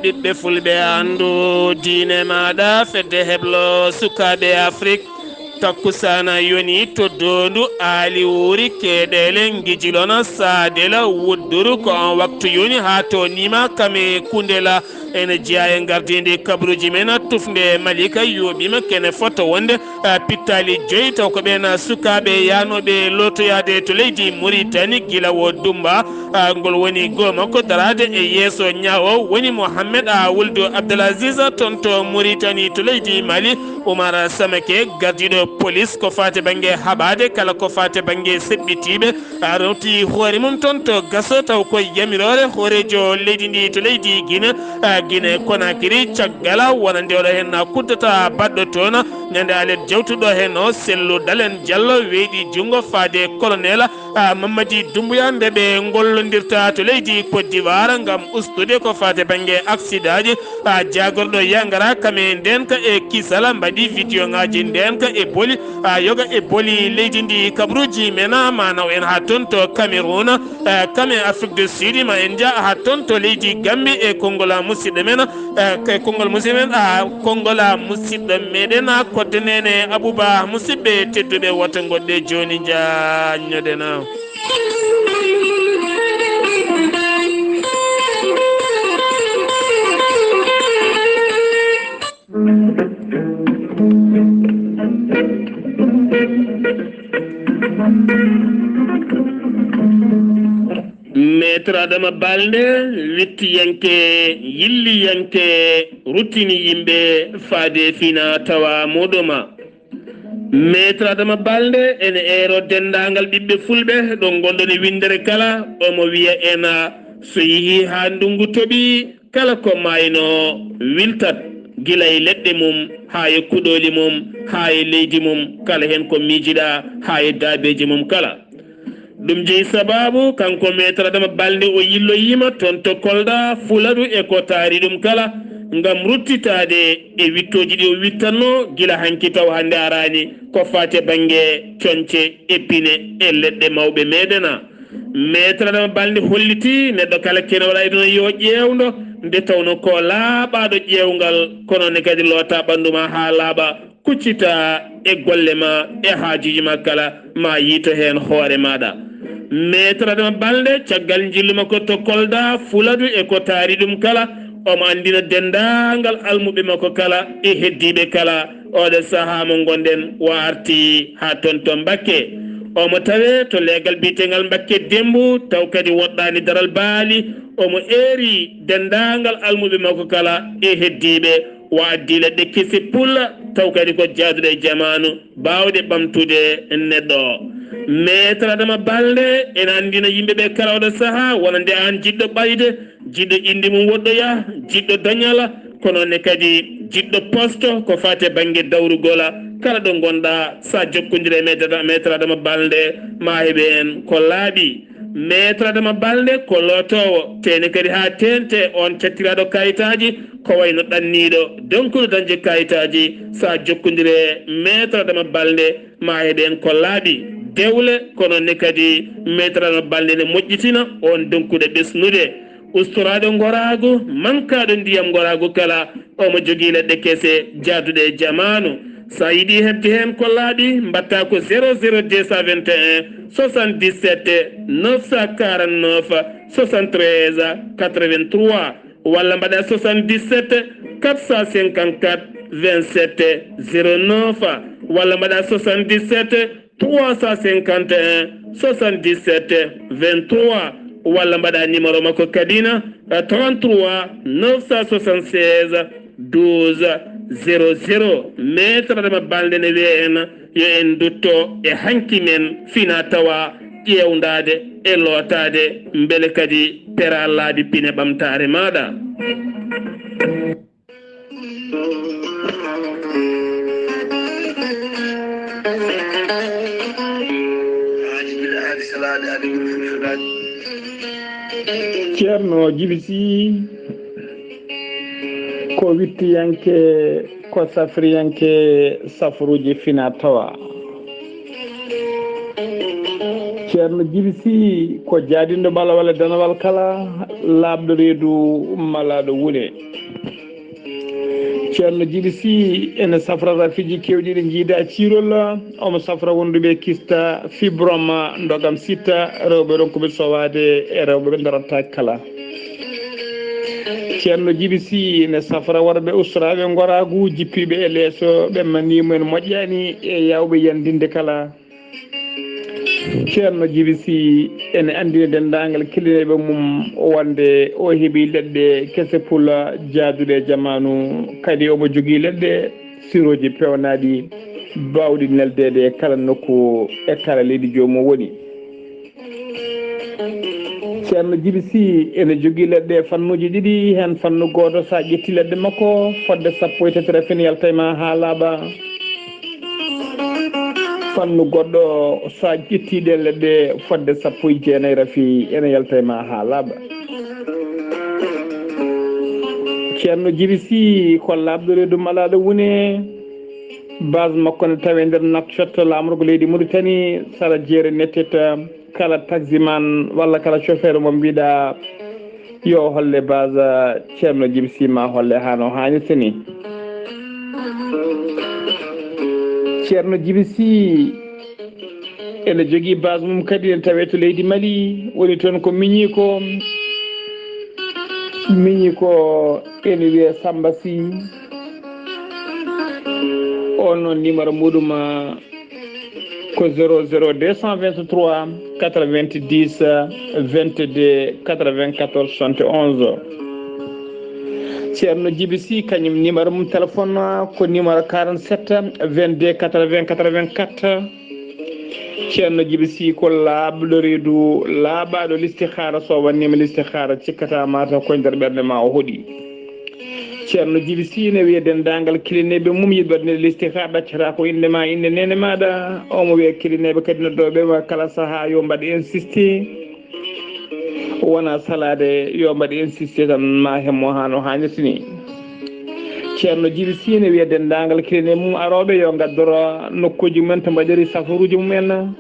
ɓiɓɓe fulɓe andu diine maɗa fedde heblo sukaɓe Afrique takkusana yoni to dondu aali wuri keɗele gijilona sadela wudduru ko on waktu yoni ha to nima kame kundela ene jeeya e gardidi kabaruuji men tufde malika yoɓima kene foto wonde pittali joyi taw ko ɓen sukaɓe yanoɓe lotoyade to leydi Mauritanie gila wo dumba ngol woni goo makko darade e yeeso ñawo woni Mohammed wuldu Abdullaahi Saar toon to Mauritanie to leydi Mali Oumar Samake gardiɗo police ko fate banggue haɓade kala ko fate banggue seɓɓitiɓe rewti hoore mum toon to gaso taw koye yamirore hoorejo leydi ndi to leydi Guinée Conakry caggal wona ndewɗo hen kuddata baɗɗo toon ñande alet jawtuɗo hen o sellu Dalen Diallo weeɗi junggo faade colonel Mamadi Doumbouya ndeɓe gollodirta to leydi Côte d'Ivoire gam ustude ko fate banggue accident ji jagorɗo yangara kame ndenka e kisala mbaɗi vidéo ngaji ndenka e booli yoga e booli leydi ndi kabaruuji mena manaw en ha toon to Cameroun kame Afrique du Sud ma en jaa ha toon to leydi Gambie e kongola musidɗo men konngol musidɗo men kongola musidɗo meɗen kodde nene Abouba musidɓe tedduɓe woto goɗɗe joni jaññodena Maître Adama Balde wittiyanke yilliyanke rutini yimɓe faade fina tawa muɗuma Maître Adama Balde ene eero dendagal ɓiɓɓe fulɓe ɗo gondoni windere kala omo wiya en so yeehi ha ndungu toɓi kala ko mayno wiltat gila e leɗɗe mum ha e kuɗoli mum ha e leydi mum kala hen ko miijiɗa ha e daabeji mum kala ɗum jeeyi sababu kanko Maître Adama Balde o yilloyima toon to Kolda Fuladu e ko taari ɗum kala ngam ruttitade e wittoji ɗi o wittanno gila hanki taw hande arani ko fate banggue conce epine e leɗɗe mawɓe meɗena Maître Adama Balde holliti neɗɗo kala kene waɗa ɗon yo ƴewdo nde tawno ko laaɓaɗo ƴewgal kono ne kadi loota ɓanduma ha laaɓa kuccita e golle ma e haajiji ma kala ma yiito hen hoore maɗa Maître Adama Balde caggal jilluma ko to Kolda Fuladu e ko taari ɗum kala omo andina dendagal almuɓe makko kala e heddiɓe kala oɗo saaha mo gonɗen o arti ha toon to Mbakke omo tawe to leegal bitegal Mbakke Dembu taw kadi woɗɗani daral baali omo eeri dendagal almuɓe makko kala e heddiɓe o addi leɗɗe kesi pulla taw kadi ko jaaduɗo e jamanu bawɗe ɓamtude neɗɗo Maître Adama Balde ene andina yimɓeɓe kala oɗo saaha wonande an jiɗɗo ɓayde jiɗɗo inde mum woɗɗoya jiɗɗo dañala kono ne kadi jiɗɗo poste ko fate banggue dawrugola kala ɗo gonɗa sa jokkodire Maître Adama Balde ma heeɓe en ko laaɓi Maître Adama Balde ko lotowo tene kadi ha tente on cattiraɗo kayitaji ko wayno ɗanniɗo donkuɗo dañde kayitaji sa jokkodire Maître Adama Balde ma heeɓe en ko laaɓi Dewle kono ne kadi Maître Adama Balde ne moƴƴitina on donkuɗo ɓesnude ustoraɗo gorago mankaɗo ndiyam gorago kala omo jogui leɗɗe kese jaaduɗe e jamanu sa yiiɗi hebde hen ko laaɓi mbatta ko 00221 77 949 73 83 walla mbaɗa 77 454 27 09 walla mbaɗa 77 351 77 23 walla mbaɗa numéro makko kadina 33 976 12 00 Maître Adama Balde ne wiya en yo en dutto e hanki men fina tawa ƴewdade e lootade beele kadi pera laabi pine ɓamtare maɗa ceerno Djiby Sy ko wittiyanke ko safriyanke safruji fina tawa ceerno Djiby Sy ko jaadindo bala walla danawal kala laaɓɗo reedu malaɗo wune. ceerno Djiby Sy ene safra rafiji kewɗi ɗi jiida ciirol omo safra wonduɓe kista fibrome ndogam sitta rewɓe ronkuɓe sowade e rewɓe ɓe darottaki kala. ceerno Djiby Sy ne safra worɓe ustaraɓe goragu jippiɓe e leeso ɓe manimumen moƴƴani e yawɓe yandinde kala. ceerno Djiby Sy ene andini dendagal killineɓe mum wonde o heeɓi leɗɗe kese pula jaaduɗe e jamanu kadi omo jogui leɗɗe siroji pewnaɗi bawɗi neldede e kala nokku e kala leydi jomum woni. ceerno Djiby Sy ene jogui leɗɗe fannuji ɗiɗi hen fannu goto sa ƴetti leɗɗe makko fodde sappo e tati rafini yaltayma ha laaɓa. fannu goɗɗo sa ƴettiɗe leɗɗe fodde sappo e jeenayyi rafi ene yaltayma ha laaɓa. ceerno Djiby Sy ko laaɓɗo reedu malaɗo wune base makko ne tawe nder Nouakchott lamorgo leydi Mauritanie sara jeere netteta kala taximan walla kala chauffeur mo mbiɗa yo holle base ceerno Djiby Sy ma holle hano hannirta ni. ceerno Djiby Sy ene jogui base mum kadi ne tawe to leydi Mali woni toon ko miñi ko ene wiye Samba Sy on noon numéro muɗum ko 00 223 90 22 94 71. ceerno Djiby Sy kañum numéro mum téléphone ko numéro 47 22 80 84. ceerno Djiby Sy ko laaɓɗo reedu laaɓaɗo listihara so wannima listihara cikkata mata koye nder ɓerde ma o hooɗi. ceerno Djiby Sy ne wiya dendagal kilineɓe mum yiɗi waɗnede listihara ɗaccata ko indema inde nene maɗa omo wiya kilineɓe kadi noddoɓe kala saaha yo mbaɗ insisté wona salade yo mbaɗ insisté tan ma hemmo hano hannirta ni. ceerno Djiby Sy ne wiya dendagal kiline mum aroɓe yo gaddoro nokkuji mumen to mbaɗiri safaruji mumen.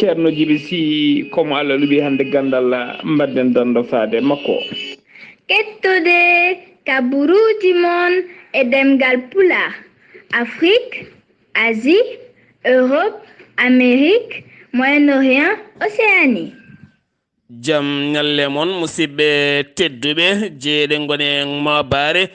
ceerno Djiby Sy komo Allah luɓi hannde Ganndal mbadden dando faade makko. Keɗtode kabaruuji mon e ɗemngal pulaar Afrique, Asie, Europe, Amérique, Moyen-Orient, Océanie. jam ñalle moon musidɓe tedduɓe jeeɗe gone mawbaare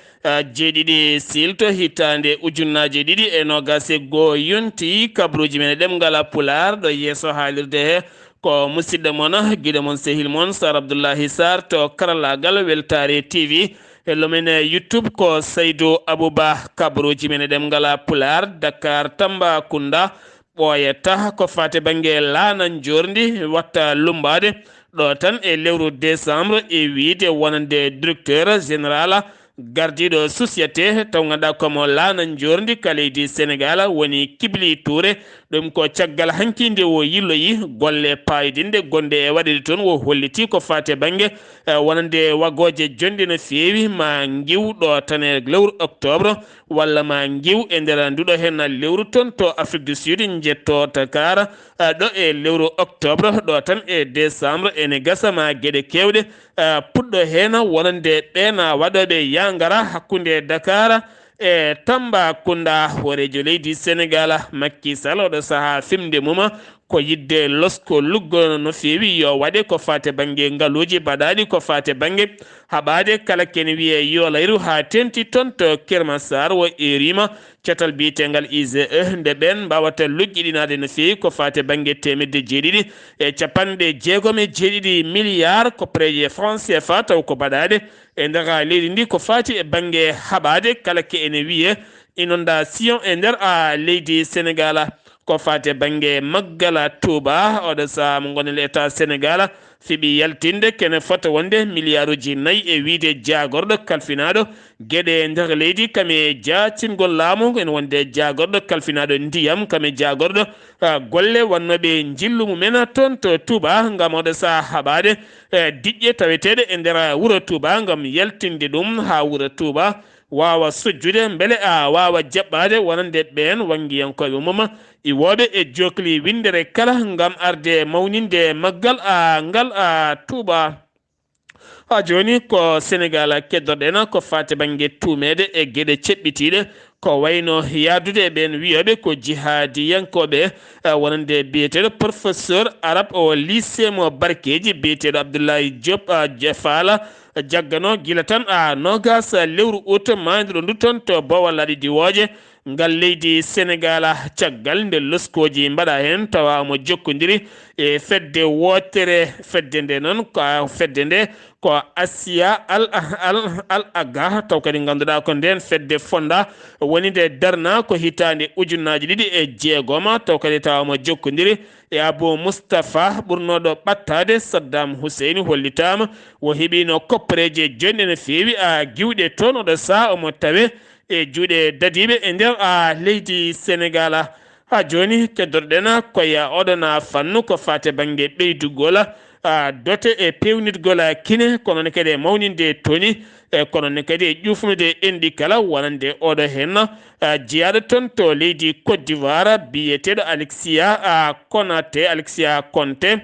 jeeɗiɗi silto hitande ujunnaje ɗiɗi e nogase goo yonti kabaruuji men e ɗemngal pulaar ɗo yeeso haalirde he ko musidɗo moon guiɗo moon sehil moon Sar Abdullaahi Saar to karallagal Weltaare TV hello men YouTube ko Saydou Abouba kabaruuji men e ɗemngal pulaar Dakar Tambacounda ɓooyata ko fate banggue laanan jorndi watta lumbade ɗo tan e lewru décembre e wiide wonande directeur général gardiɗo société taw ganduɗa komo laanan jorndi ka leydi Sénégal woni Kibli Touré ɗum ko caggal hanki nde o yilloyi golle payidinde gonde e waɗede toon o holliti ko fate banggue wonande wagoje jonde no feewi ma giw ɗo tan e lewru octobre walla ma giw e nder nduɗo hen lewru toon to Afrique du Sud jetto Dakar ɗo e lewru octobre ɗo tan e décembre ene gasa ma gueɗe kewɗe puɗɗo hen wonande ɓen waɗoɓe yangara hakkude Dakar e Tambacounda horejo leydi Sénégal Macky Sall oɗo saaha fimde mum ko yidde losko luggo no feewi yo waɗe ko fate banggue ngaluji baɗaɗi ko fate banggue haɓade kala kene wiye yolayru ha tenti toon to Kermassar wo erima catal biyetengal IGE nde ɓen mbawata luggiɗinade no feewi ko fate banggue temedde jeeɗiɗi e capanɗe jeegom e jeeɗiɗi milliard ko préje franc CFA taw ko baɗade e nder leydi ndi ko fati e banggue haɓade kala ke ene wiye inondation e nder leydi Sénégal ko fate banggue maggala Touba oɗo saha mo gonel état Sénégal fiɓi yaltinde kene fota wonde milliarduji 4 e wiide jagorɗo kalfinaɗo gueɗe nder leydi kame jacingol laamu en wonde jagorɗo kalfinaɗo ndiyam kame jagorɗo golle wannoɓe jillu mumen toon to Touba gam oɗo saha haɓade diƴƴe taweteɗe e nder wuuro Touba gam yaltinde ɗum ha wuuro Touba wawa sujjude beele wawa jaɓɓade wonande ɓen wangiyankoɓe mum iwoɓe e jokli windere kala ngam arde mawninde maggal ngal tuuba joni ko Sénégal keddoɗen ko fate banggue tumede e gueɗe ceɓɓitiɗe ko wayno yadude ɓen wiyoɓe ko jihadiyankoɓe wonande biyeteɗo professeur arabe o lycée mo barkeji biyeteɗo Abdullaahi Fall jaggano gila tan nogas lewru août mandiɗo ndu toon to bowal aɗi diwoje ngal leydi Sénégal caggal nde loskoji mbaɗa hen tawa mo jokkodiri e fedde wotere fedde nde noon ko fedde nde ko Asia al aga taw kadi ganduɗa ko nden fedde fonda woni nde darna ko hitande ujunnaji ɗiɗi e jeegom taw kadi tawa mo jokkodiri e Abou Moustapha ɓurnoɗo ɓattade Saddam Hussein hollitama wo heeɓino koppareje jonɗe no fewi giwɗe toon oɗo saha omo tawe e juuɗe dadiɓe e nder leydi Sénégal joni keddotoɗen koye oɗon fannu ko fate banggue ɓeydugol dote e pewnitgol kine kono ne kadi e mawninde toni kono ne kadi e ƴufnude endi kala wonande oɗo hen jeyaɗo toon to leydi Côte d'Ivoire biyeteɗo Alexia Conté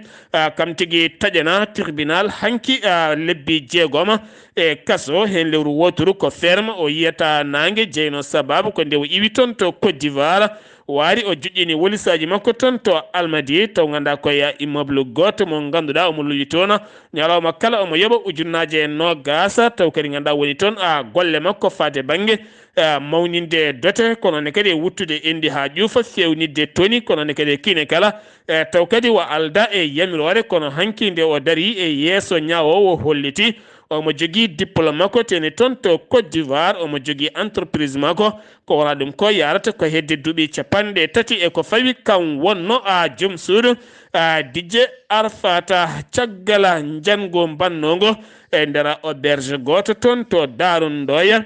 kam tigui taƴana tribunal hanki lebbi jeegom e kaso hen lewru wotoru ko ferme o yiyata nangue jeyno sababu ko nde o iwi toon to Côte d'Ivoire wari o joƴƴini wolisaji makko toon to Almadi taw ganda koye immeuble goto mo ganduɗa omo luwi toon ñalawma kala omo yoɓa ujunnaje nogas taw kadi ganduɗa woni toon golle makko fade banggue mawninde dote kono ne kadi e wuttude endi ha ƴuufa fewnidde toni kono ne kadi e kine kala taw kadi wa alda e yamirore kono hanki nde o dari e yeeso ñawowo holliti omo jogui diplôme makko teni toon to Côte d'Ivoire omo jogui entreprise makko ko wona ɗum ko yarata ko hedde duuɓi capanɗe tati e ko fawi kam wonno joom suudu Dj Arfata caggal jango bannogo e nder auberge goto toon to Darou-Ndoya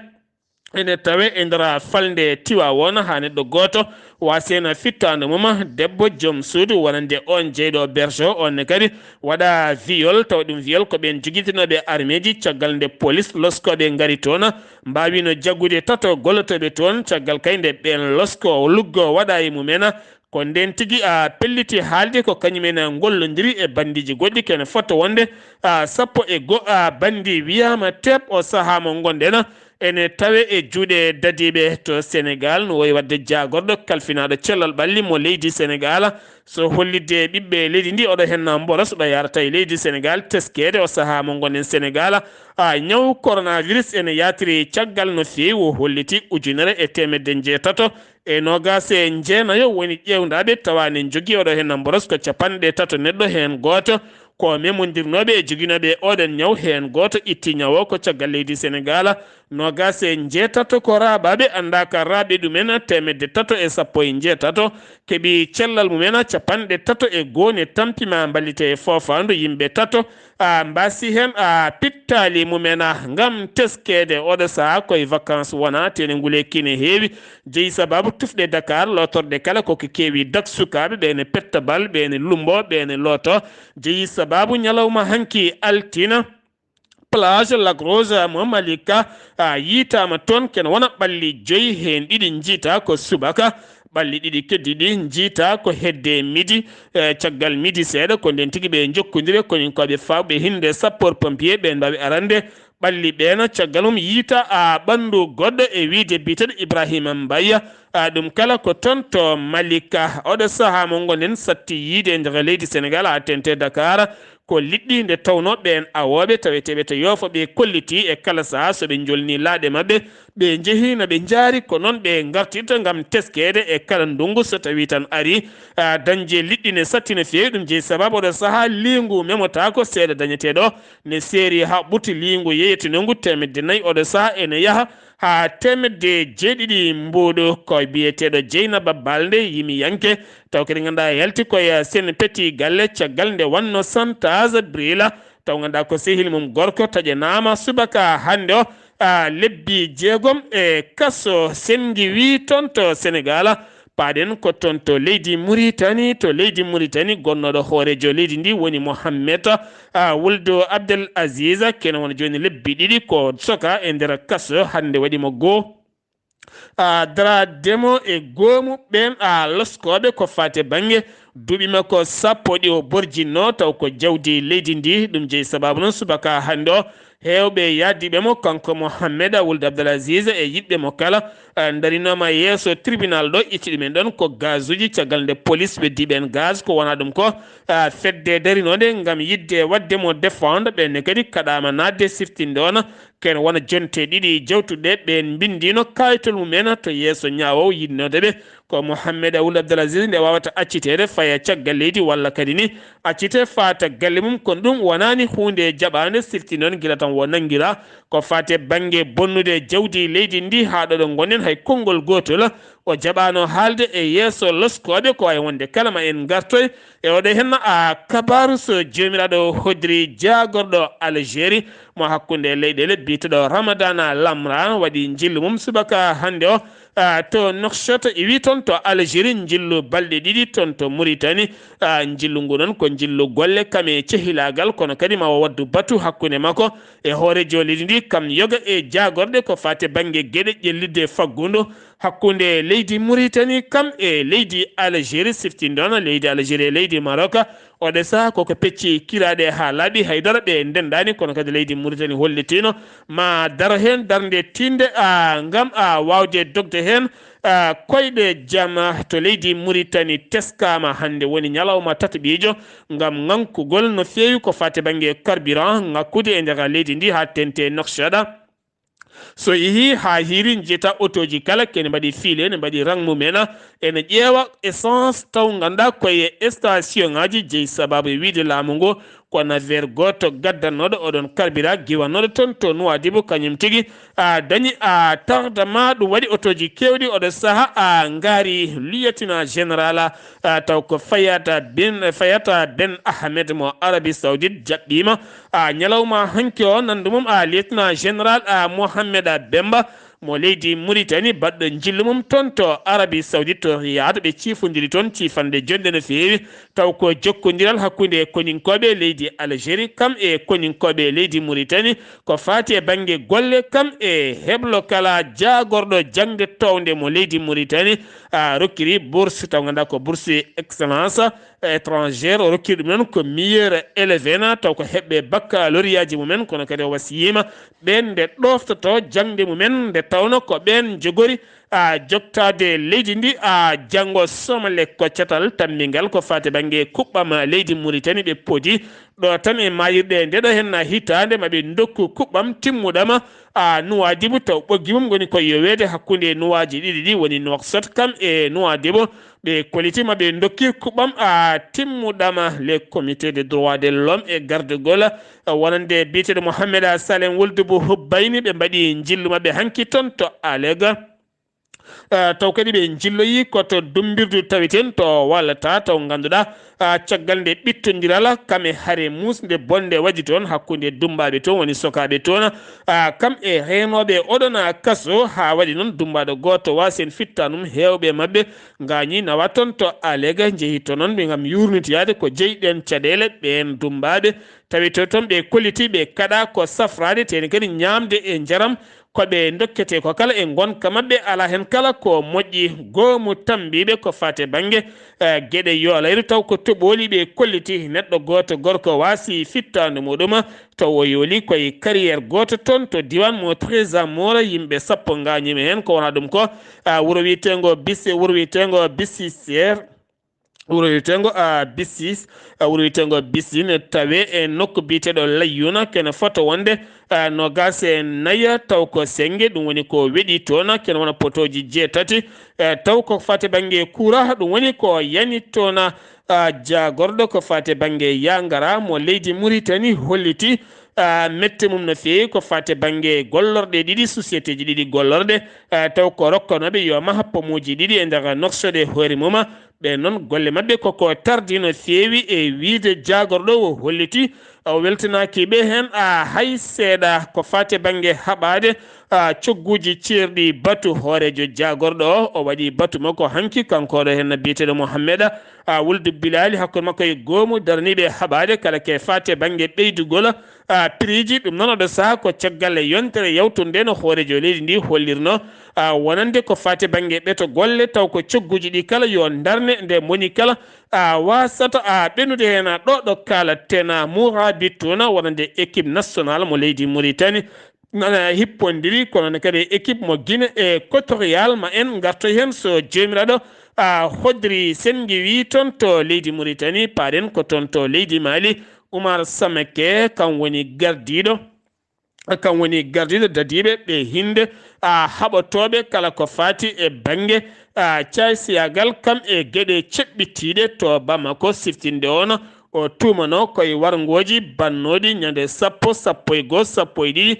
ene tawe e nder falde Tiwawon ha neɗɗo goto wasena fittande mum debbo joom suudu wonande on jeyɗo berge on kadi waɗa viol taw ɗum viol ko ɓen joguitinoɓe armée ji caggal nde police loskoɓe gaari toon mbawino jaggude tato gollotoɓe toon caggal kayde ɓen losko luggo waɗa e mumen ko nden tigui pelliti haalde ko kañumen gollodiri e bandiji goɗɗi kene foto wonde sappo e go bandi wiyama teb o saaha mo gonɗen ene tawe e juuɗe dadiɓe to Sénégal no woyi wadde jagorɗo kalfinaɗo Cellal ɓalli mo leydi Sénégal so hollidde ɓiɓɓe leydi ndi oɗo henna mboros ɗo yarata e leydi Sénégal teskede o saaha mo gonɗen Sénégal ñaw coronavirus ene yatiri caggal no fewi o holliti ujunere e temedde jeetato e nogas e jeenayo woni ƴewdaɓe tawa ne jogui oɗo henna mboros ko capanɗe tato neɗɗo hen goto ko memodirnoɓe e joguinoɓe oɗon ñaw hen goto itti ñaw o ko caggal leydi Sénégal nogas e jeetato ko raɓaɓe anda ka raaɓe ɗumen temedde tato e sappo e jeetato keeɓi cellal mumen capanɗe tato e gone tampima ballite e fofandu yimɓe tato mbasi hen pittali mumen ngam teskede oɗo saaha koye vacances wona tene ngule kine heewi jeeyi sababu tufɗe Dakar lotorde kala koko keewi dak sukaɓe ɓene petta bal ɓene lumbo ɓene loto jeeyi sababu ñalawma hanki altina plage Lac Rose mo Malika yitama toon ken wona ɓalli joyi hen ɗiɗi jiita ko subaka ɓalli ɗiɗi keddiɗi jiita ko hedde midi caggal midi seeɗa ko nden tigui ɓe jokkodire konin koɓe fawɓe hinde sapeur pompier ɓe mbawi arande ɓalli ɓeena caggal mum yiita ɓandu goɗɗo e wiide biteɗo Ibrahima Mbaye ɗum kala ko toon to Malika oɗo saaha mo gonɗen satti yiide e nder leydi Sénégal ha tente Dakar ko liɗɗi nde tawno ɓen awoɓe taweteɓe to yoofa ɓe kolliti e kala saaha soɓe jolni laaɗe mabɓe ɓe jeehi no ɓe jaari ko noon ɓe gartirta gam teskede e kala ndungu so tawi tan ari dañje liɗɗi ne satti no fewi ɗum jeeyi sababu oɗo saaha lingu memota ko seeɗa dañeteɗo ne seeri ha ɓuti lingu yeyetinogu temedde nayyi oɗo saaha ene yaaha ha temedde jeeɗiɗi mbuuɗu ko biyeteɗo Dieynaba Balde yimi yanke taw kadi ganduɗa yalti koye sen petti galle caggal nde wanno santage brila taw ganduɗa ko sehil mum gorko taƴanama subaka hannde o lebbi jeegom e kaso sengi wi toon to Sénégal paaɗen ko toon to leydi Mauritanie gonnoɗo hoorejo leydi ndi woni Mohammed wuldo Abdel Aziz kene wona joni lebbi ɗiɗi ko soka e nder kaso hannde waɗimo goo dara demo e goomu ɓen loskoɓe ko fate banggue duuɓi makko sappo ɗi o borjinno taw ko jawdi leydi ndi ɗum jeeyi sababu noon subaka hannde o hewɓe yaddiɓe mo kanko Mohammed wulde Abdelaziz e yiɗɓe mo kala darinoma yeeso tribunal ɗo itti ɗumen ɗon ko gaz uji caggal nde police ɓe diɓen gaz ko wona ɗum ko fedde darinode gam yidde wadde mo défendre ɓenne kadi kaɗama nadde siftinde on ken wona jonte ɗiɗi jawtuɗe ɓen bindino kayitol mumen to yeeso ñawow yinnodeɓe ko Mohammed wulde Abdelaziz nde wawata accitede faya caggal leydi walla kadi ni accite fata galle mum kono ɗum wonani hunde jaɓande siftinde on guila tan wo nanguira ko fate banggue bonnude jawdi leydi ndi ha ɗo ɗo gonen hay konngol gotol o jaɓano haalde e yeeso loskoɓe ko way wonde kala ma en gartoy e oɗo henna kabaru so jomiraɗo hodiri jagorɗo Algérie mo hakkude leyɗele biteɗo Ramadana Lamran waɗi jillu mum subaka hannde o to Nouakchott wi toon to Algérie jillu balɗe ɗiɗi toon to Mauritanie jillu ngu noon ko jillu golle kam e cehilagal kono kadi ma waddu batu hakkude makko e hoorejo leydi ndi kam yoga e jagorɗe ko fate banggue gueɗe ƴellidde faggudu hakkude leydi Mauritanie kam e leydi Algérie siftinde on leydi Algérie e leydi Maroc oɗe saha koko pecci kiraɗe ha laaɓi haydara ɓe ndendani kono kadi leydi Mauritanie hollitino ma daro hen darde tinde gam wawde dogde hen koyɗe jaam to leydi Mauritanie teskama hannde woni ñalawma tataɓijo gam ŋankugol no fewi ko fate banggue carburant ŋakkude e nder leydi ndi ha tente Nouakchott so yeehi ha hiri jeta autoji kala kene mbaɗi fiile ne mbaɗi rang mumena ene ƴeewa essence taw ganduɗa koye station ngaji jeeyi sababu e wiide laamu ngo ko navire goto gaddannoɗo oɗon carburant giwannoɗo toon to Nouadhibou kañum tigui dañi tardement ɗum waɗi autoji kewɗi oɗo saaha ngaari lieutenant général taw ko Fayata Ben Ahmed mo Arabie Saoudite jaɓɓima ñalawma hanki o nandu mum lieutenant général Mohamed Bemba mo leydi Mauritanie baɗɗo jillu mum toon to Arabie Saoudite to Riyad ɓe ciifodiri toon ciifande jonde no feewi taw ko jokkodiral hakkude koninkoɓe leydi Algérie kam e koninkoɓe leydi Mauritanie ko fati e banggue golle kam e heblo kala jagorɗo jangde towde mo leydi Mauritanie rokkiri bourse taw ganduɗa ko bourse excellence étrangère o rokkiri ɗum noon ko meilleur élevé na taw ko heɓɓe baccalauréat ji mumen kono kadi o wasiyima ɓen nde ɗoftoto jangde mumen nde tawno ko ɓen jogori joktade leydi ndi janggo somale ko cetal tammingal ko fate banggue kuɓɓam leydi Mauritanie ɓe poodi ɗo tan e mayirɗe ndeɗo hen hitande maɓe dokku kuɓɓam timmuɗama Nouadhibou taw ɓoggi mum goni ko yowede hakkude nuwaji ɗiɗi ɗi woni Nouakchott kam e Nouadhibou ɓe kolitima ɓe dokki kuɓɓam timmuɗama les comités de droit de l'homme et garde-gol wonande biteɗo Mohamed Salem Wuldubu Hubbayni ɓe mbaɗi jillu mabɓe hanki toon to Alega taw kadi ɓe jilloyi koto dumbirdu tawiten to wallata taw ganduɗa caggal nde ɓittodiral kam e haare musde bonde waɗi toon hakkude dumbaɓe toon woni sokaɓe toon kam e renoɓe oɗon kaso ha waɗi noon dumbaɗo goto wasen fittanum hewɓe mabɓe gañi nawa toon to Alega jeehi to noon ɓe gam yurnitoyade ko jeeyiɗen caɗele ɓen dumbaɓe tawi to toon ɓe kolliti ɓe kaɗa ko safrade tene kadi ñamde e jaram koɓe dokkete ko kala e gonka mabɓe ala hen kala ko moƴƴi goomu tambiɓe ko fate banggue gueɗe yolayru taw ko toɓoli ɓe kolliti neɗɗo goto gorko wasi fittande muɗum taw o yooli koye carrière goto toon to diwan mo trésor mora yimɓe sappo gañima hen ko wona ɗum ko wuuro wiyetego bisse wuuro wiyetego bissisére wuro wiyetego bissis wuro wiyetego bisine tawe e nokku biteɗo layyuna kene foto wonde nogas e naya taw ko senge ɗum woni ko weɗi toon kene wona potoji jeetati taw ko fate banggue courant ɗum woni ko yani toon jagorɗo ko fate banggue yangara mo leydi Mauritanie holliti mette mum no feewi ko fate banggue gollorɗe ɗiɗi société ji ɗiɗi gollorɗe taw ko rokkanoɓe yo maha pomoji ɗiɗi e nder Nouakchott e hoore mum ɓe noon golle mabɓe koko tardi no feewi e wiide jagorɗo o holliti o weltanakiɓe hen hay seeɗa ko fate banggue haɓade cogguji ceerɗi batu hoorejo jagorɗo o waɗi batu makko hanki kankoɗo hen biyeteɗo Mouhammeda wulde Bilali hakkude makko e goomu daraniɓe haɓade kala ke fate banggue ɓeydugol prix ɗum noon oɗo saaha ko caggal yontere yawtunde no hoorejo leydi ndi hollirno wonande ko fate banggue ɓeto golle taw ko cogguji ɗi kala yo darne nde moni kala wasata ɓennude hen ɗo kalaten Mourabitouna wonande équipe nationale mo leydi Mauritanie nana hippodiri kono ne kadi équipe mo Guinée équatorial ma en garto hen so jomiraɗo hodri sen wi toon to leydi Mauritanie paɗen ko toon to leydi Mali Oumar Samake kam woni gardiɗo dadiɓe ɓe hinde haɓotoɓe kala ko fati e banggue caysiyagal kam e gueɗe ceɓɓitiɗe to Bamako siftinde ono o tumano koye wargoji bannoɗi ñande sappo e goho sappo e ɗiɗi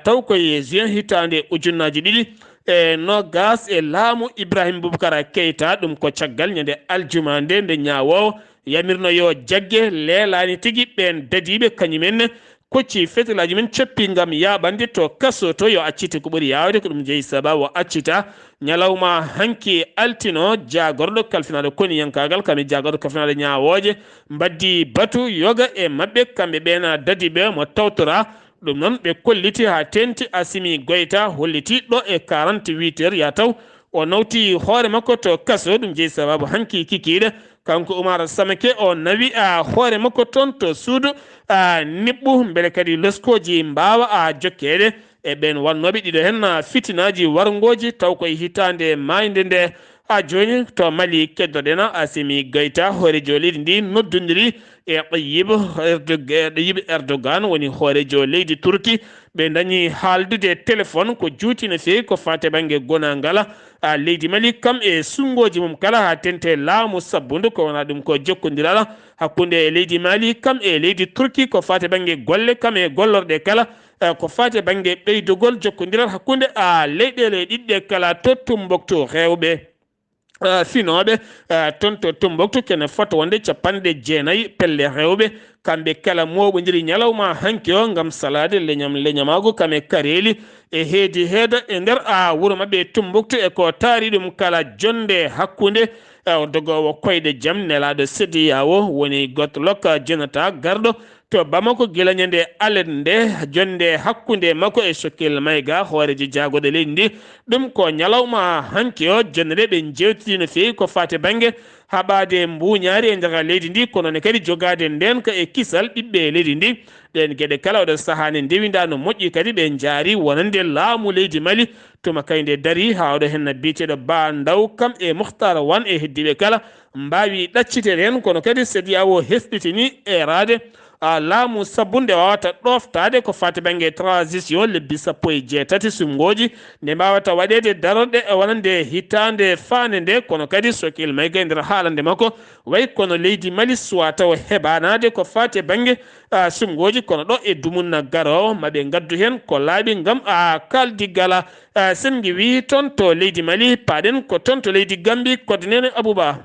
taw koye juin hitande ujunnaji ɗiɗi e nogas e laamu Ibrahima Boubacara Keita ɗum ko caggal ñande aljuma nde ñawowo yamirno yo jagge leelani tigui ɓen dadiɓe kañumenne kocci fetilaji men ceppi gam yaɓande to kaso to yo accite ko ɓuuri yawde ko ɗum jeeyi sababu accita ñalawma hanki altino jagorɗo kalfinaɗo koniyankagal kamɓe jagorɗo kalfinaɗo ñawoje mbaddi batu yoga e mabɓe kamɓe ɓena dadiɓe mo tawtora ɗum noon ɓe kolliti ha tenti Assimi Goïta holliti ɗo e 48 heures ya taw o nawti hoore makko to kaso ɗum jeeyi sababu hanki kikiɗe kanko Oumar Samake o nawi hoore makko toon to suudu niɓɓu beele kadi leskoji mbawa jokkede e ɓen wannoɓe ɗiɗo hen fitinaji wargoji taw koye hitande mayde nde joni to Mali keddoɗen Assimi Goïta hoorejo leydi ndi noddodiri e Tayyip Erdogan woni hoorejo leydi Turki ɓe dañi haaldude téléphone ko juuti no fewi ko fate banggue gonangal leydi Mali kam e sungoji mum kala ha tente laamu sabbudu ko wona ɗum ko jokkodiral hakkude e leydi Mali kam e leydi Turki ko fate banggue golle kam e gollorɗe kala ko fate banggue ɓeydugol jokkodiral hakkude leyɗele ɗiɗɗe kala to Tombouctou rewɓe finoɓe toon to Tombouctou kene fota wonde 90 pelle rewɓe kamɓe kala moɓodiri ñalawma hanki o gam salade leñamago kame kareli e heedi heeda e nder wuuro mabɓe Tombouctou e ko taari ɗum kala jonde hakkude dogowo koyɗe jaam nelaɗo Sedi Yawo woni Gottlock Jonata garɗo to Bamako gila ñande alende jonde hakkude makko e Sokil Mayga hooreji jagoɗo leydi ndi ɗum ko ñalawma hanki o jonde ɓe jewtidi no fewi ko fate banggue haɓade mbuñaari e nder leydi ndi kono ne kadi jogade ndenka e kisal ɓiɓɓe leydi ndi ɗen gueɗe kala oɗo sahani ndewida no moƴƴi kadi ɓe jaari wonande laamu leydi Mali tuma kayde dari ha oɗo hen biyeteɗo Ba Ndaw kam e Mouhtar Wane e heddiɓe kala mbawi ɗaccitede hen kono kadi Sedi Yawo hesɗitini e rade laamu sabbunde wawata ɗoftade ko fate banggue transition lebbi 17 sungoji nde mbawata waɗede darorɗe e wonande hitande fande nde kono kadi Sokil Mayga e nder haalande makko way kono leydi Mali suwa taw heɓanade ko fate banggue sungoji kono ɗo e dumunna garowo maɓe gaddu hen ko laaɓi gam kaldigala sen wi toon to leydi Mali paɗen ko toon to leydi Gambie kodde nene Abouba.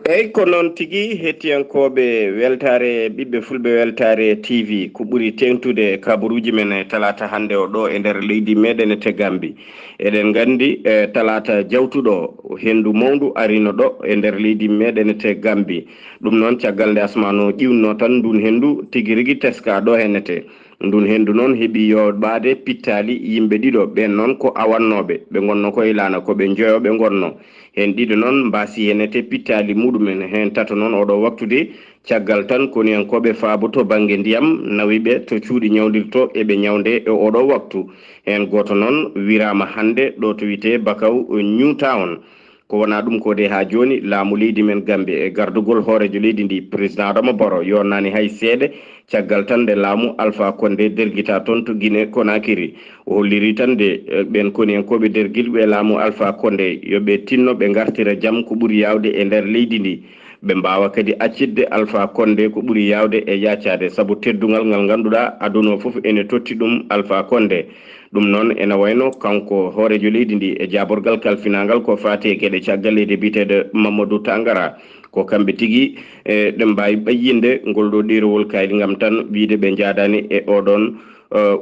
eyyi ko noon tigui hettiyankoɓe weltare ɓiɓɓe fulɓe weltare TV ko ɓuuri tengtude kabaruuji men talata hannde o ɗo e nder leydi meɗen te Gambie eɗen gandi talata jawtuɗo hendu mawdu arino ɗo e nder leydi meɗen te Gambie ɗum noon caggal nde asmano ƴiwno tan ndun hendu tigui rigui teska ɗo hennete ndun hendu noon heeɓi yoɓade pittali yimɓe ɗiɗo ɓen noon ko awannoɓe ɓe gonno koye laana koɓe joyoɓe gonno hen ɗiɗo noon mbasi henete pittali muɗumen hen tato noon oɗo waktude caggal tan koniyankoɓe faabo to banggue ndiyam nawiɓe to cuuɗi ñawdirto eɓe ñawde e oɗo waktu hen goto noon wirama hannde ɗo to wiyete Bakaw New Town ko wona ɗum ko de ha joni laamu leydi men Gambie e gardugol hoorejo leydi ndi président Adama Barrow yonnani hay seeɗa caggal tan nde laamu Alpha Condé derguita toon to Guinée Conakry o holliri tan nde ɓen koniyankoɓe derguilɓe laamu Alpha Condé yoɓe tinno ɓe gartira jaam ko ɓuuri yawde e nder leydi ndi ɓe mbawa kadi accidde Alpha Condé ko ɓuuri yawde e yaccade saabu teddugal ngal ganduɗa aduna foof ene totti ɗum Alpha Condé ɗum noon ene wayno kanko hoorejo leydi ndi e jaborgal kalfinagal ko fati e gueɗe caggal leydi biteɗo Mamadou Tangara ko kamɓe tigui ɗe mbawi ɓayyinde ngol ɗo ɗerowol kayri gam tan wiide ɓe jadani e oɗon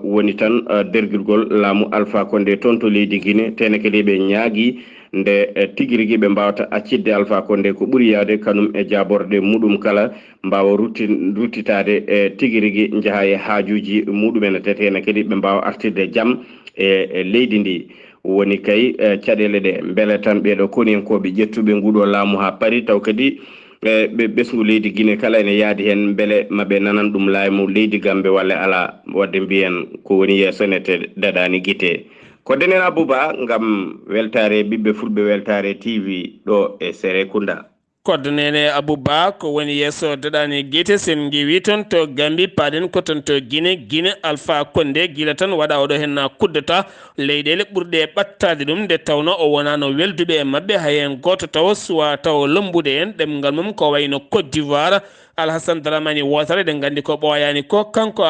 woni tan dergirgol laamu Alpha Condé toon to leydi Guinée tene kadi ɓe ñaagi nde tigi rigi ɓe mbawata accidde Alpha Condé ko ɓuri yaade kanum e jaborde muɗum kala mbawa ruttitade e tigi rigi jaaha e haajuji muɗumen tetene kadi ɓe mbawa artirde jaam e leydi ndi woni kay caɗele ɗe beele tan ɓeɗo koniyankoɓe ƴettuɓe nguɗo laamu ha paari taw kadi ɓe ɓesgu leydi Guinée kala ene yaadi hen beele maɓe nanan ɗum laamu leydi Gambe walla ala wadde mbiyen ko woni yeeso nete daɗani guite ko denen Abouba ngam weltare ɓiɓɓe fulɓe weltare TV ɗo e Serekunda. kodde nene Abouba ko woni yeeso daɗani guite sen giwi toon to Gambi paɗen ko toon to Guinée Alpha Condé gila tan waɗa oɗo hen kuddata leyɗele ɓurɗe ɓattade ɗum nde tawno o wonano welduɓe e mabɓe hay hen goto taw suwa taw lombude en ɗemgal mum ko wayno Côte d'Ivoire Alhassane Dramani wotare ɗen gandi ko ɓoyani ko kanko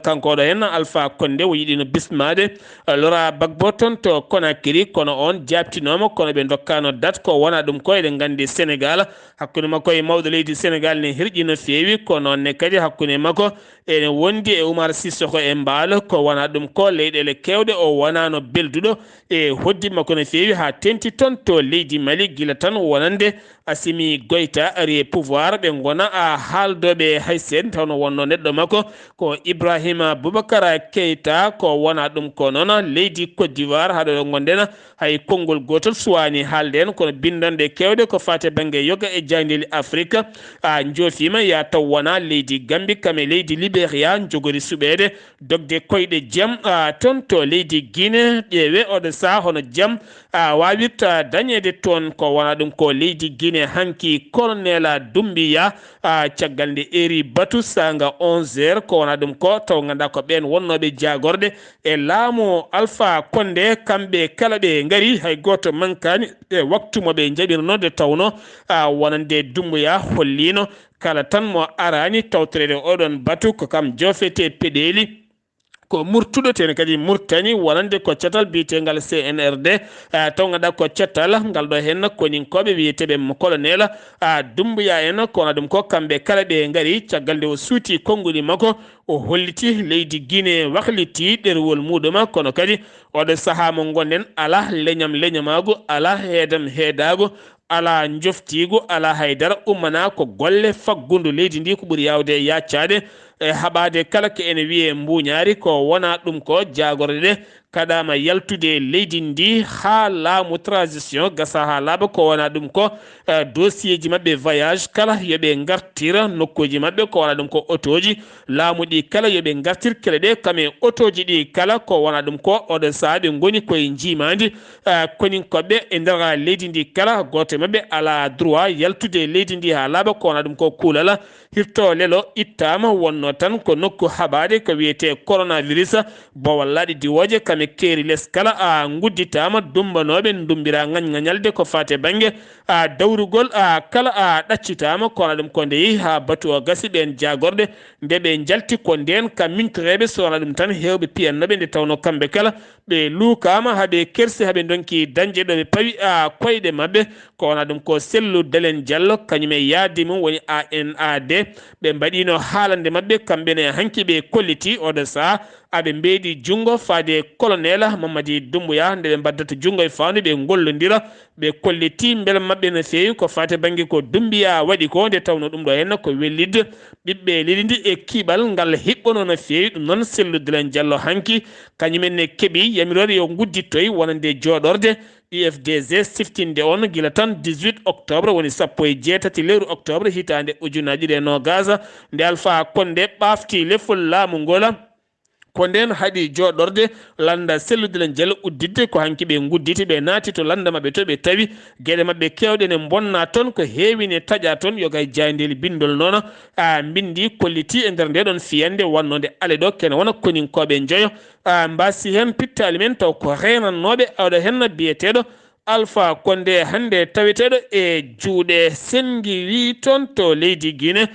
kanko oɗo hen Alpha Condé o yiɗino bismade Laurent Gbagbo toon to Conakry kono on jabtinoma kono ɓe dokkano date ko wona ɗum ko eɗen gandi Sénégal hakkude makko e mawɗo leydi Sénégal ne hirƴi no fewi ko noonne kadi hakkude makko ene wondi e Oumar Sissoko e Mbalo ko wona ɗum ko leyɗele kewɗe o wonano belduɗo e hoddi makko no fewi ha tenti toon to leydi Mali gila tan wonande Assimi Goïta ari e pouvoir ɓe gona a haaldoɓe hay seeɗa tawno wonno neɗɗo makko ko Ibrahima Boubacara Keita ko wona ɗum ko noon leydi Côte d'Ivoire haɗo gonɗen hay konngol gotol suwani haalde en kono bindande kewɗe ko fate banggue yoga e jandeli Afrique a joofima ya taw wona leydi Gambie kame leydi Libéria jogori suɓede dogde koyɗe jaam toon to leydi Guinée ƴeewe oɗo saha hono jaam wawirta dañede toon ko wona ɗum ko leydi Guinée hanki colonel Doumbia caggal nde eri batu sanga 11h ko wona ɗum ko taw ganduɗa ko ɓen wonnoɓe jagorde e laamu Alpha Condé kamɓe kala ɓe gari hay goto mankani e waktu moɓe jaɓirno de tawno wonande Doumbouya hollino kala tan mo arani tawtorede oɗon batu ko kam jofete peɗeli ko murtuɗo tene kadi murtani wonande ko catal biyetengal CNRD taw ganduɗa ko catal ngal ɗo hen koninkoɓe wiyeteɓe colonel Doumbouya en kono ɗum ko kamɓe kala ɓe gaari caggal nde o suuti konnguli makko o holliti leydi Guinée wahliti ɗerwol muɗum kono kadi oɗo saaha mo gonɗen ala leñamago ala heedago ala joftigo ala haydara ummana ko golle faggundu leydi ndi ko ɓuuri yawde yaccade e haɓade kala ko ene wiye mbuñaari ko wona ɗum ko jagorde ɗe kaɗama yaltude leydi ndi ha laamu transition gasa ha laaɓa ko wona ɗum ko dossier ji mabɓe voyage kala yoɓe gartira nokkuji mabɓe ko wona ɗum ko autoji laamu ɗi kala yoɓe gartir kele ɗe kame autoji ɗi kala ko wona ɗum ko oɗo saaha ɓe goni koye jimadi koninkoɓe e nder leydi ndi kala goto mabɓe ala droit yaltude leydi ndi ha laaɓa ko wona ɗum ko kuulala hirto lelo ittama wonno tan ko nokku haɓade ko wiyete coronavirus bowallaɗi diwoje kame keeri less kala gudditama dumbanoɓe dumbira gañgañalde ko fate banggue dawrugol kala ɗaccitama kono ɗum ko nde yeehi ha batu o gasi ɓen jagorɗe nde ɓe jalti ko nden kam mintoreɓe sowona ɗum tan hewɓe piyannoɓe nde tawno kamɓe kala ɓe luukama haaɓe kersi haaɓe donki dañde ɗo ɓe pawi koyɗe mabɓe ko wona ɗum ko sellu Dalen Diallo kañum e yaadi mum woni ANAD ɓe mbaɗino haalande mabɓe kamɓene hanki ɓe kolliti oɗo saha aɓe mbeeɗi jungo faade colonel Mamadi Doumbouya nde ɓe mbaddata jungo e fawde ɓe gollodira ɓe kolliti beele mabɓe no fewi ko fate banggue ko Doumbouya waɗi ko nde tawno ɗum ɗo henna ko wellidde ɓiɓɓe leydi ndi e kiiɓal ngal hiɓɓono no fewi ɗum noon sellu Dalen Diallo hanki kañumenne keeɓi yamirore yo guddittoy wonande joɗorde UFDG siftinde on gila tan 18 octobre woni 17 lewru octobre hitande ujunaji ɗe nogas nde Alpha Condé ɓafti lefol laamu ngola ko nden haɗi joɗorde landa selludilen Diallo uddidde ko hanki ɓe gudditi ɓe naati to landa mabɓe to ɓe tawi gueɗe mabɓe kewɗe ne bonna toon ko heewi ne taƴa toon yoga jayndeli bindol noon bindi kolliti e nder ndeɗon fiyande wannode ale ɗo kene wona koninkoɓe joyo mbasi hen pittali men taw ko renannoɓe awɗo hen biyeteɗo Alpha Condé hannde taweteɗo e juuɗe Senghiri toon to leydi Guinée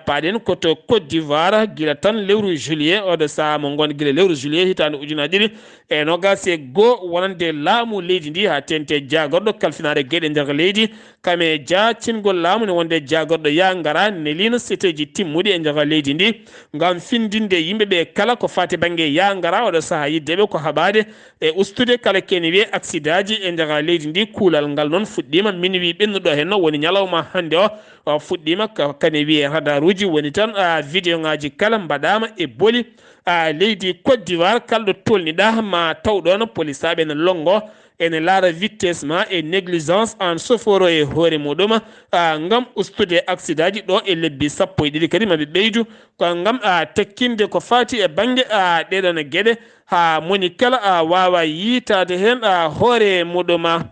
paɗen koto Côte d'Ivoire gila tan lewru juillet oɗo saaha mo gon gila lewru juillet hitande ujunaje ɗiɗi e nogas e goho wonande laamu leydi ndi ha tente jagorɗo kalfinare gueɗe nder leydi kame dia cingol laamu ne wonde jagorɗo ya gara nelino seteji timmuɗi e nder leydi ndi ngam findinde yimɓeɓe kala ko fati banggue ya gara oɗo saaha yiddeɓe ko haɓade e ustude kala kene wiye accident ji e nder leydi ndi kuulal ngal noon fuɗɗima min wi ɓennuɗo henno woni ñalawma hannde o fuɗɗima kane wiye radaruji woni tan vidéo ngaji kala mbaɗama e booli leydi Côte d'Ivoire kalɗo tolniɗa ma tawɗon polisaɓe ne longo ene laara vitesse ma e négligence en soforo e hoore muɗum ngam ustude accident ji ɗo e lebbi sappo e ɗiɗi kadi maɓe ɓeydu ko ngam tekkinde ko fati e banggue ɗeɗon gueɗe ha moni kala wawa yitade hen hoore muɗum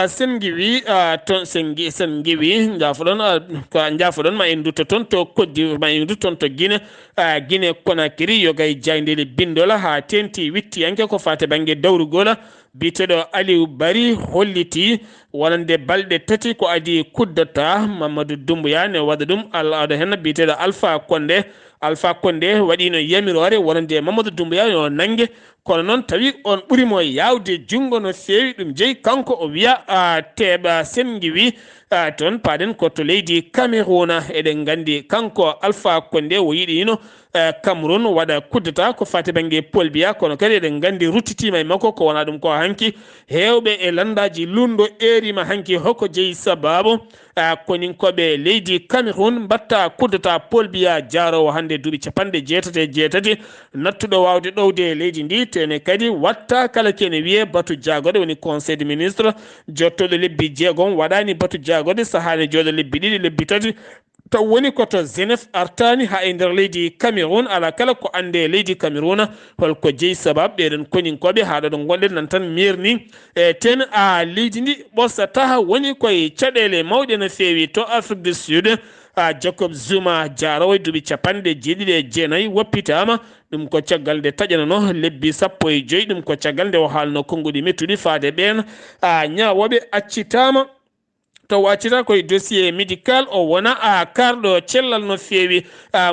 sen giwi ton sen giwi jafoɗon ma en dutto toon to Côte d'Ivoire ma en dutto toon to Guinée Conakry yogay jaydeli bindola ha tenti wittiyanke ko fate banggue dawrugol biteɗo Aliou Bari holliti wonande balɗe tati ko adi kuddata Mamadou Doumbouya ne waɗa ɗum aɗa hen biteɗo Alpha Condé waɗino yamirore wonande Mamadou Doumbouya yo nangue kono noon tawi on ɓurimo yawde jungo no fewi ɗum jeeyi kanko o wiya teɓa Sengiwi toon paɗen koto leydi Cameroun eɗen gandi kanko Alpha Condé o yiɗino Cameroun waɗa kuddata ko fati banggue polbiya kono kadi eɗen gandi ruttitima e makko ko wona ɗum ko hanki hewɓe e landaji lundo erima hanki hoko jeeyi sababu koninkoɓe leydi Cameroun mbatta kuddata polbiya jarowo hande duuɓi capanɗe jeetati nattuɗo wawde ɗowde leydi ndi tene kadi watta kala kene wiye batu jagode woni conseil des ministres jottoɗo lebbi jeegom waɗani batu jagode sahani jooɗo lebbi ɗiɗi lebbi tati taw woni koto Genève artani ha e nder leydi Cameroun ala kala ko ande leydi Cameroun holko jeeyi sabab ɓeɗon koninkoɓe haɗo ɗo gonɗen nan tan mirni ten leydi ndi ɓorsata woni koye caɗele mawɗe no fewi to Afrique du Sud Jacob Zuma jarowo duuɓi capanɗe jeeɗiɗi e jeenayyi woppitama ɗum ko caggal nde taƴanano lebbi sappo e joyyi ɗum ko caggal nde o haalno konnguɗi mettuɗi faade ɓen ñawoɓe accitama to waccita koye dossier médical o wona karɗo cellal no fewi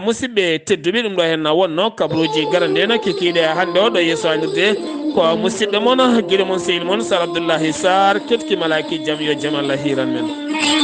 musidɓe tedduɓe ɗum ɗo hen wonno kabaruuji garandena kekiɗe hande o ɗo yesso anirde ko musidɗo moon guiɗo moon sehil moon Sar Abdullaahi Saar ketki malaki jaam yo jaam Allah hiran men.